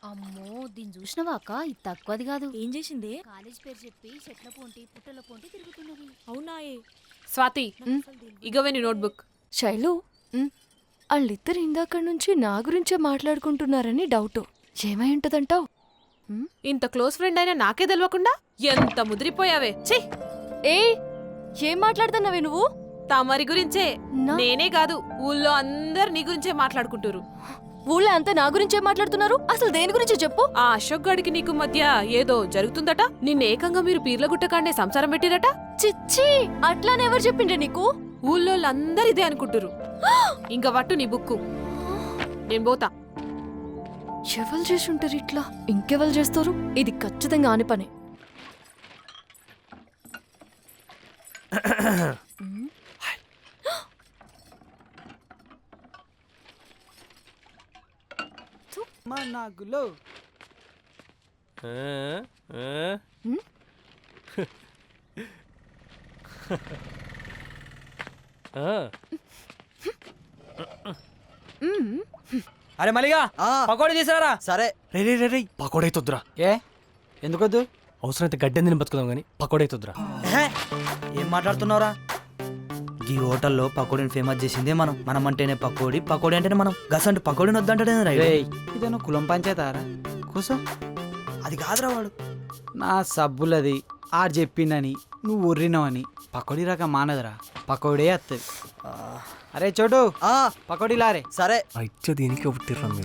అమ్మో దీన్ని చూసినవా అక్క? ఇది తక్కువది కాదు. ఏం చేసిందే? కాలేజ్ పేరు చెప్పి చెట్ల పోంటి పుట్టల పోంటి తిరుగుతున్నది. అవునాయే. స్వాతి, ఇగవే నీ నోట్బుక్. శైలు వాళ్ళిద్దరు ఇందాక నుంచి నా గురించే మాట్లాడుకుంటున్నారని డౌట్. ఏమై ఉంటదంటావు? ఇంత క్లోజ్ ఫ్రెండ్ అయినా నాకే తెలియకుండా ఎంత ముదిరిపోయావే. ఛీ, ఏ ఏం మాట్లాడుతున్నావే నువ్వు? తమరి గురించే. నా- నేనే కాదు, ఊళ్ళో అందరు నీ గురించే మాట్లాడుకుంటారు. ఊళ్ళో అంతా నా గురించే మాట్లాడుతున్నారు. అసలు దేని గురించి చెప్పు. ఆ అశోక్ గడికి నీకు మధ్య ఏదో జరుగుతుందట. నిన్న ఏకంగా మీరు పీర్లగుట్టకాండే సంసారం పెట్టిరట. చిచ్చి, అట్లానే ఎవరు చెప్పిండ్రే నీకు? ఊళ్ళో అందరు ఇదే అనుకుంటారు. ఇంక వట్టు నీ బుక్కు, నేను పోతా. ఎవరు చేసి ఉంటారు ఇట్లా? ఇంకెవరు చేస్తారు? ఇది ఖచ్చితంగా ఆని పనే. మనాగులో అరే మలిగా పకోడీ తీసుకురా. సరే. రే రే రే రే పకోడైతుద్రా. ఏ ఎందుకొద్దు? అవసరమైతే గడ్డెని తిని బతుకుదాం కానీ పకోడైతుద్రా. ఏం మాట్లాడుతున్నావురా? ఈ హోటల్లో పకోడీని ఫేమస్ చేసిందే మనం అంటేనే పకోడీ, పకోడీ అంటేనే మనం. గసంటే పకోడీని వద్దంటే ఇదేనో కులం పంచాయతారా కూసో. అది కాదురా వాడు. నా సబ్బులది ఆడు చెప్పిండని నువ్వు ఉర్రినావని పకోడీ రకం మానదురా, పకోడే వస్తుంది. అరే చోటు, పకోడీ లారే. సరే. అయితే దీనికి పుట్టిర్రా మీరు.